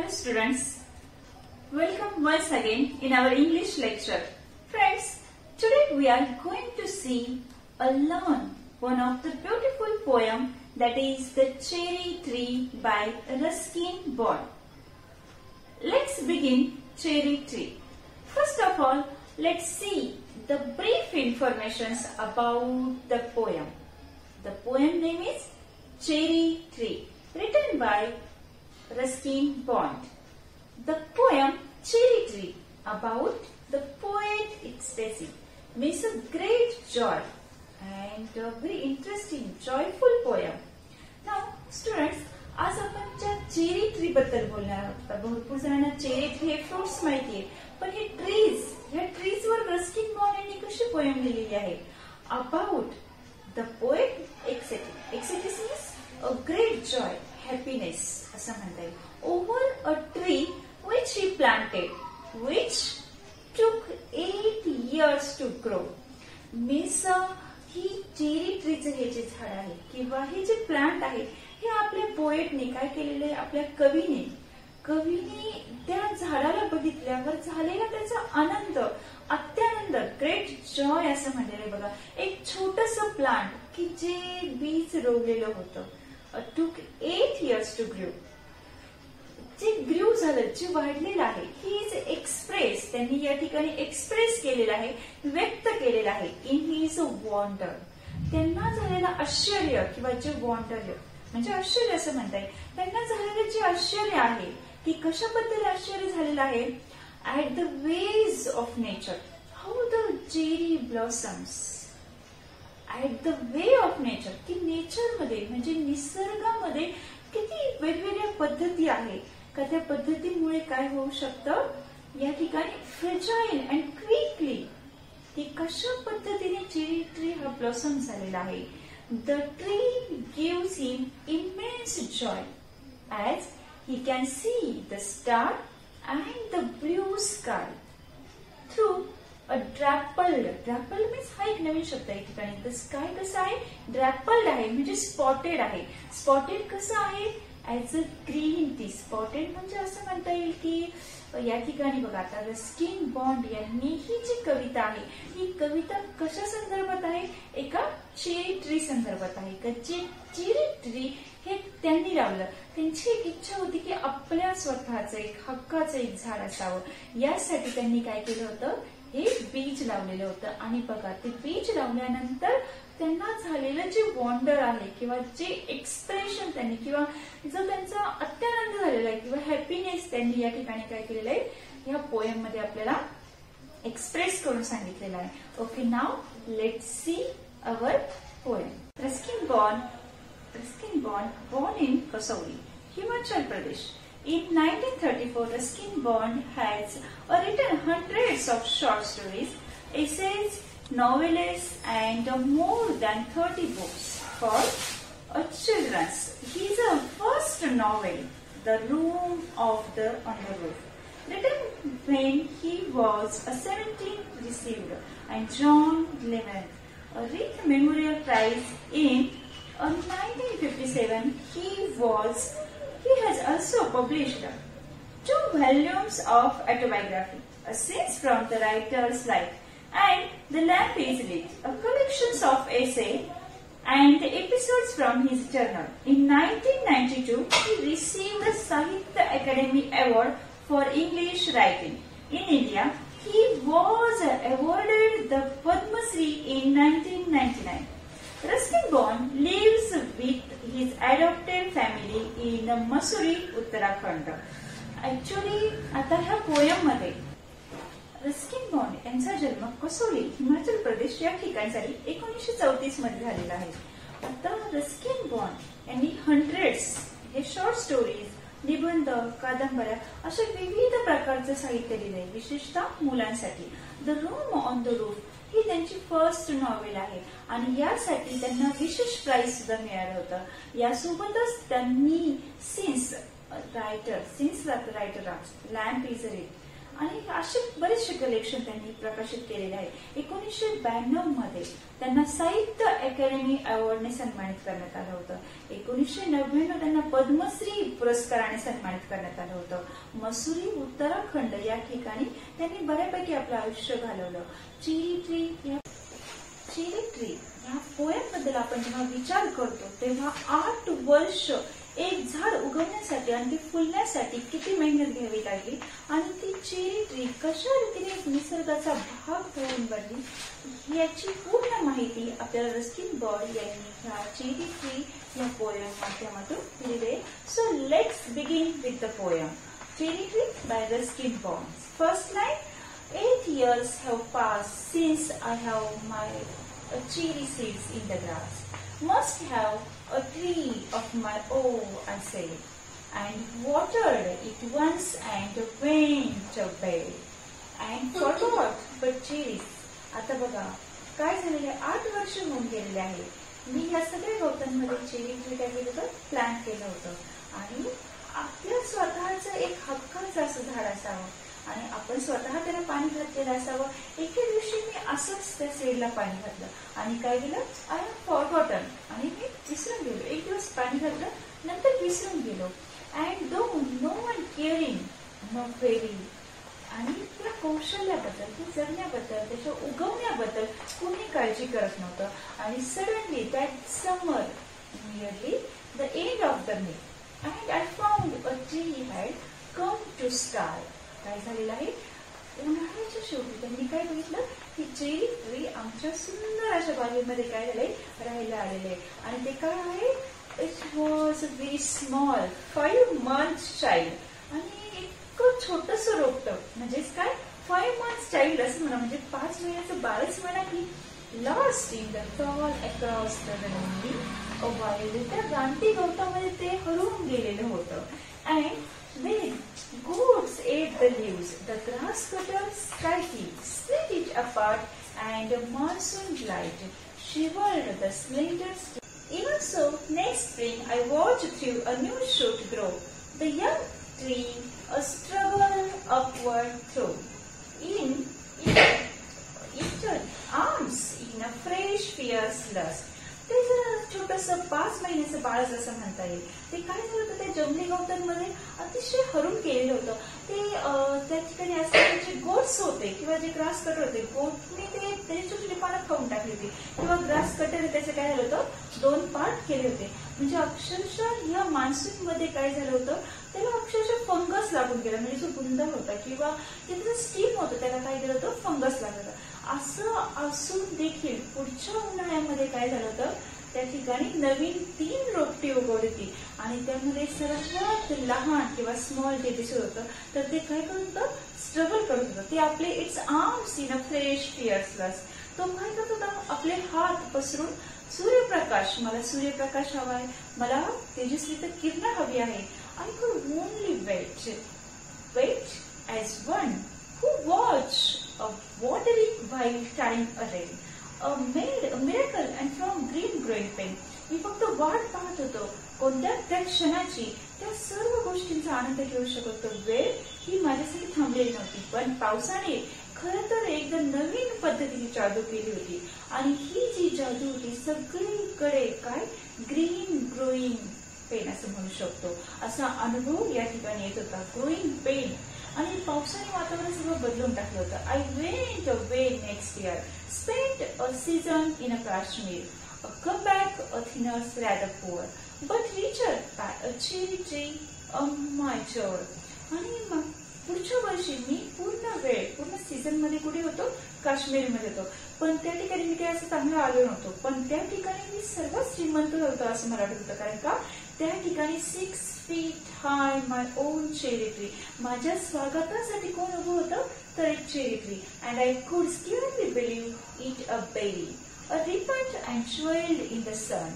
Hello students, welcome once again in our English lecture. Friends, today we are going to see learn one of the beautiful poem, that is The Cherry Tree by Ruskin Bond. Let's begin Cherry Tree. First of all, let's see the brief informations about the poem. The poem name is Cherry Tree, written by Ruskin Bond. The poem Cherry Tree, about the poet expressing, means a great joy and a very interesting, joyful poem. Now, students, आज आपण ज्या cherry tree बद्दल बोलणार आहोत. भरपूर जणांना cherry tree हे fruits माहितीये, पण हे ट्रीज, या ट्रीज वर रस्किन बॉन्ड यांनी कशी पोएम लिहिलेली आहे? About the poet ecstasies means a great joy, happiness असं म्हणता येईल. Over a tree which he planted, which took 8 years to grow. means ही चेरी ट्रीचं हे जे झाड आहे किंवा हे जे प्लांट आहे हे आपल्या पोएटने काय केलेलं आहे, आपल्या कवीने त्या झाडाला बघितल्यावर झालेला त्याचा आनंद, अत्यानंद, ग्रेट जॉय असं म्हणलेलं आहे बघा. एक छोटस प्लांट की जे बीज रोवलेलं होतं, took 8 years to grow. जे ग्रू झालं, जे वाढलेलं आहे, ही इज एक्सप्रेस, त्यांनी या ठिकाणी एक्सप्रेस केलेलं आहे, व्यक्त केलेलं आहे इन हिज वॉन्डर. त्यांना झालेलं आश्चर्य किंवा जे वॉन्डर म्हणजे आश्चर्य असं म्हणता येईल, त्यांना झालेलं जे आश्चर्य आहे की कशाबद्दल आश्चर्य झालेलं आहे? At the ways of nature, how the cherry blossoms at the way of nature, की नेचरमध्ये म्हणजे निसर्गामध्ये किती वेगवेगळ्या पद्धती आहेत का त्या पद्धतीमुळे काय होऊ शकतं या ठिकाणी फ्रेजाईल अँड क्विकली, की कशा पद्धतीने चेरी ट्री हा ब्लॉसम झालेला आहे. The tree gives him immense joy as he can see the star and the blue sky through a dappled means हा एक नवीन शब्द आहे ठिकाणी. द स्काय कसं आहे? ड्रॅपल्ड आहे म्हणजे स्पॉटेड आहे. स्पॉटेड कसं आहे? As a green tea. Spotted म्हणजे असं म्हणता येईल की या ठिकाणी बघा आता रस्किन बॉन्ड यांनी ही जी कविता आहे ही कविता कशा संदर्भात आहे? एका चेरी ट्री संदर्भात आहे. का जे चेरी ट्री हे त्यांनी लावलं, त्यांची एक इच्छा होती की आपल्या स्वतःचं एक हक्काचं एक झाड असावं. यासाठी त्यांनी काय केलं होतं? हे बीज लावलेलं होतं. आणि बघा ते बीज लावल्यानंतर त्यांना झालेलं जे वॉन्डर आहे किंवा जे एक्सप्रेशन त्यांनी किंवा जो त्यांचा अत्यानंद झालेला आहे किंवा हॅपीनेस त्यांनी या ठिकाणी काय केलेलं आहे या पोएम मध्ये आपल्याला एक्सप्रेस करून सांगितलेलं आहे. Okay, now let's see our poem. Ruskin bond born in Kasauli, Himachal Pradesh. In 1934, Ruskin Bond has written hundreds of short stories, essays, novellas, and more than 30 books for children's. His first novel, The Room on the Roof, written when he was 17, received a John Clement Reith Memorial Prize in 1957. He has also published 2 volumes of autobiography, scenes from the writer's life, and The Lamp is Lit, a collection of essays and episodes from his journal. In 1992, he received the Sahitya Academy Award for English Writing. In India, he was awarded the Padma Shri in 1999. Ruskin Bond lives with his adopted family in Mussoorie, Uttarakhand. Actually, आता ह्या poem मध्ये Ruskin bond यांचा जन्म कसोली, हिमाचल प्रदेश या ठिकाणी झाली 1934 मध्ये झालेला आहे. आता रस्किन बॉन्ड यांनी हंड्रेड्स हे शॉर्ट स्टोरीज, निबंध, कादंबऱ्या अशा विविध प्रकारचं साहित्य लिहिलंय, विशेषतः मुलांसाठी. The room on the roof ही त्यांची फर्स्ट नॉवेल आहे आणि यासाठी त्यांना विशेष प्राइज सुद्धा मिळालं होतं. यासोबतच त्यांनी since writer lamp is read आणि असे बरेचसे कलेक्शन त्यांनी प्रकाशित केलेले आहे. 1992 मध्ये त्यांना साहित्य अकॅडमी अवॉर्डने सन्मानित करण्यात आलं होतं. 1999 त्यांना पद्मश्री पुरस्काराने सन्मानित करण्यात आलं होतं. मसुरी उत्तराखंड या ठिकाणी त्यांनी बऱ्यापैकी आपलं आयुष्य घालवलं. चेरी ट्री या पोएम बद्दल आपण जेव्हा विचार करतो तेव्हा 8 वर्ष एक झाड उगवण्यासाठी आणि ते फुलण्यासाठी किती मेहनत घ्यावी लागली आणि ती चेरी ट्री कशा रीतीने निसर्गाचा भाग होऊन बनली याची पूर्ण माहिती आपल्याला रस्किन बॉन्ड यांनी ह्या चेरी ट्री या पोएम माध्यमातून दिलेली आहे. So let's begin with the poem cherry tree bye Ruskin bond. First line, 8 years have passed since I have my cherry seeds in the grass. Must have a tree of my own, I said, and watered it once and went away and forgot but cherries. आता बघा काय झालेले, 8 वर्ष होऊन गेलेले आहे. मी या सगळ्या गवतांमध्ये चेरी ट्री काय केलं होतं, प्लांट केलं होतं आणि आपल्या स्वतःचं एक हक्काचं असं झाड असावं आणि आपण स्वतः त्याला पाणी घातलेलं असावं. एके दिवशी मी असंच त्या सीडला पाणी घातलं आणि काय केलं, आय हॅव फॉरगॉटन आणि मी विसरून गेलो. एक दिवस पाणी घातलं नंतर विसरून गेलो. And though no one caring no fairy, आणि त्या कौशल्याबद्दल, त्या जगण्याबद्दल, त्याच्या उगवण्याबद्दल कोणी काळजी करत नव्हतं. आणि suddenly that summer nearly the end of the May and I found a tree had come to sky. काय झालेलं आहे, उन्हाळ्याच्या शेवटी त्यांनी काय बघितलं की चेरी ट्री आमच्या सुंदर अशा बागेमध्ये काय झालंय, राहायला आलेले आहे. आणि ते काय आहे, it was very small 5 months child. आणि इतकं छोटस रोपट म्हणजेच काय 5 months चाइल्ड असं म्हणा, म्हणजे 5 महिन्याचं बाळच म्हणा की lost in the tall across the runway a wild. त्या रानटी गवतामध्ये ते हरवून गेलेलं होतं. And then goats ate the leaves. The grass cutters cut it, split it apart, and a monsoon light shivered the slender stem. Even so, next spring I watched through a new shoot grow. The young tree a struggle upward through. In eaten arms in a fresh fierce lust. ते जर छोटस 5 महिन्याचं बाळ असं म्हणता येईल. ते काय झालं होतं, त्या जंगली गवतांमध्ये अतिशय हरून केलेलं होतं. ते त्या ठिकाणी असलेले जे गोट्स होते किंवा जे ग्रास कटर होते, गोटने ते त्याची छोटी पानं खाऊन टाकली होती किंवा ग्रास कटर त्याचे काय झालं होतं, 2 पार्ट केले होते. म्हणजे अक्षरशः या मान्सून मध्ये काय झालं होतं, त्याला अक्षरशः फंगस लागून गेला. म्हणजे जो बुंदा होता किंवा त्याचं स्टीम होतं त्याला काय झालं होतं, फंगस लागलं होतं. असं असून देखील पुढच्या उन्हाळ्यामध्ये काय झालं होतं, त्या ठिकाणी नवीन 3 रोपटी उगवली होती आणि त्यामध्ये सर्वात लहान किंवा स्मॉल जे दिसत होतं तर ते काय करत होतं, स्ट्रगल करत होतं. ते आपले its arms in a fresh fearless. तो काय करत होता, आपले हात पसरून सूर्यप्रकाश, मला सूर्यप्रकाश हवा आहे, मला तेजस्वी तर किरण हवी आहे. I could only wait as one who watch a watering while time array, made a miracle and from green growing pain. मी फक्त वाट पाहत होतो कोणत्या त्या क्षणाची, त्या सर्व गोष्टींचा आनंद घेऊ शकत होतो. वेळ ही माझ्यासाठी थांबलेली नव्हती, पण पावसाने खरं तर एकदम नवीन पद्धतीने जादू केली होती. आणि ही जी जादू होती सगळीकडे काय ग्रीन ग्रोईंग पेन असं म्हणू शकतो, असा अनुभव या ठिकाणी येत होता. Growing pain. आणि पावसाने वातावरण सगळं बदलून टाकलं होतं. I went away next year, spent a season in a Kashmir, come back a thinners rather poor but richer by a cherry tree on my shore. आणि मग पुढच्या वर्षी मी पूर्ण सीझन मध्ये कुठे होतो, काश्मीरमध्ये होतो. पण त्या ठिकाणी मी काही असं चांगलं आलो नव्हतो, पण त्या ठिकाणी मी सर्वात श्रीमंत होतो असं मला वाटत होतं. कारण का त्या ठिकाणी 6 feet high my own cherry tree. माझ्या स्वागतासाठी कोण उभं होतं, तर एक cherry tree. And I could scarcely believe it a baby, a ripened and swelled in the sun,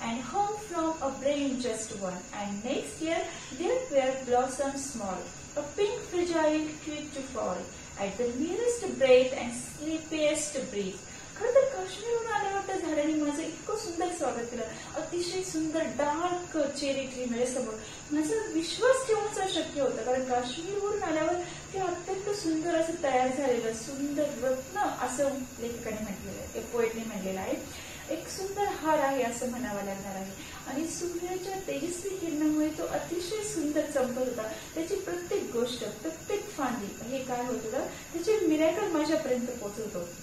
and hung from a branch just one. And next year there were blossoms small, a pink fragile quick to fall at the merest breath and sleepiest breeze. खरं तर काश्मीरहून आल्यावर त्या झाडाने माझं इतकं सुंदर स्वागत केलं. अतिशय सुंदर डार्क चेरी ट्री माझ्या समोर. माझा विश्वास ठेवणं शक्य होतं, कारण काश्मीरवरून आल्यावर ते अत्यंत सुंदर असं तयार झालेलं सुंदर रत्न असं लेखकाने म्हटलेलं आहे, पोएटने म्हटलेलं आहे. एक सुंदर हार आहे असं म्हणावं लागणार आहे. आणि सूर्याच्या तेजस्वी किरणामुळे तो अतिशय सुंदर चमकत होता. त्याची प्रत्येक गोष्ट, प्रत्येक फांदी हे काय होत होतं, त्याचे मिरॅकल माझ्यापर्यंत पोहोचत होतं.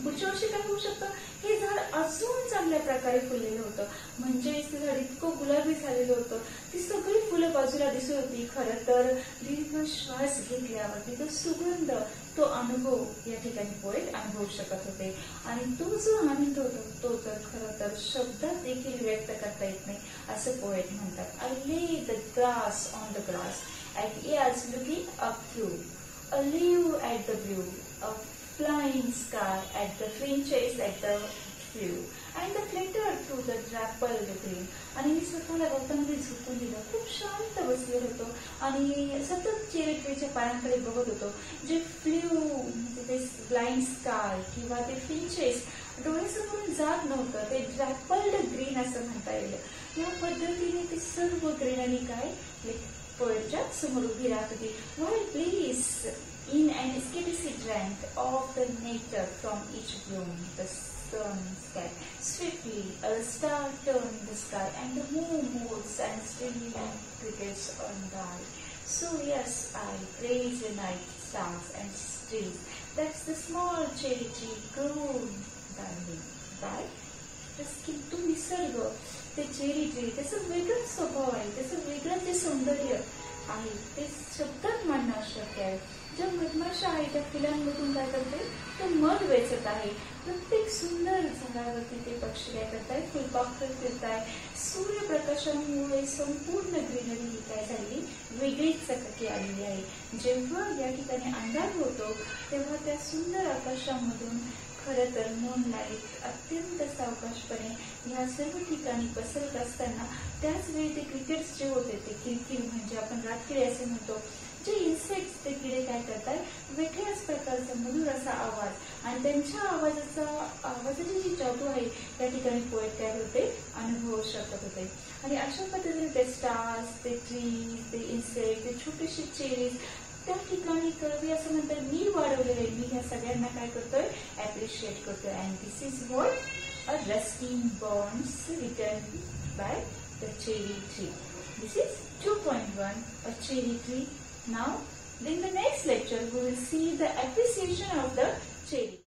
पुढच्या वर्षी काय होऊ शकतं, हे झाड अजून चांगल्या प्रकारे फुललेलं होतं. म्हणजे ते झाड इतकं गुलाबी झालेलं होतं, ती सगळी फुलं बाजूला दिसत होती. खरं तर दीर्घ श्वास घेतल्यावर तो सुगंध, तो अनुभव या ठिकाणी पोएट अनुभवू शकत होते. आणि तो जो आनंद होता तो तर खरं तर शब्दात देखील व्यक्त करता येत नाही असं पोएट म्हणतात. I lay the grass on the grass at ears looking up through, a leaf at the blue, a flying sky at the finches at the view, and the flitter through the dappled green. आणि मी स्वतःला गवतामध्ये झोपून दिलं, खूप शांत बसलेलो होतो आणि सतत चेरी ट्रीच्या पानांकडे बघत होतो. जे फ्ल्यू म्हणजे ते ब्लाइंड स्काय किंवा ते फिंचेस डोळ्यासमोरून जात नव्हतं, ते ड्रॅपल्ड ग्रीन असं म्हणता येईल. या पद्धतीने ते सर्व ग्रीनरी काय पोएटच्या समोर उभी राहत होती. While please in an escapistic rant of the nectar from each bloom, the sun sky swiftly, a star turned in the sky, and the moon moves and streaming crickets on by. So yes, I praise the night stars and trees. That's the small cherry tree grown by. तो निसर्ग, ते cherry tree, त्याचं वेगळं स्वभाव आहे, त्याचं वेगळं ते सौंदर्य आहे, ते शब्दात मांडणं अशक्य आहे. ज्या मधमाशा आहे त्या फुलांमधून काय करते, तो मध वेचत आहे. प्रत्येक सुंदर झाडावरती ते पक्षी काय करताय, फुलपाखरं फिरताय. सूर्यप्रकाशामुळे संपूर्ण ग्रीनरी ही काय झाली, वेगळीच चककी आलेली आहे. जेव्हा या ठिकाणी अंधार होतो तेव्हा त्या सुंदर आकाशामधून खरं तर मूनलाईट अत्यंत सावकाशपणे ह्या सर्व ठिकाणी पसरत असताना त्याच वेळी ते क्रिकेट्स जे होते ते किलकिल म्हणजे आपण रातकिडे असे म्हणतो, जे इन्सेक्ट्स ते किडे काय करतात, वेगळ्याच प्रकारचा मधुर असा आवाज आणि त्यांच्या आवाजाची जी जादू आहे त्या ठिकाणी पोएट काय होते, अनुभवू शकत होते. आणि अशा पद्धतीने ते स्टार्स, ते ट्रीज, ते इन्सेक्ट, ते छोटेसे चेरीज त्या ठिकाणी कवी असं म्हणतात मी वाढवलेलं आहे. मी ह्या सगळ्यांना काय करतोय, ऍप्रिशिएट करतोय. And this is what a rusting bonds return by the cherry tree. This is 2.1, a cherry tree. Now, in the next lecture, we will see the appreciation of the cherry.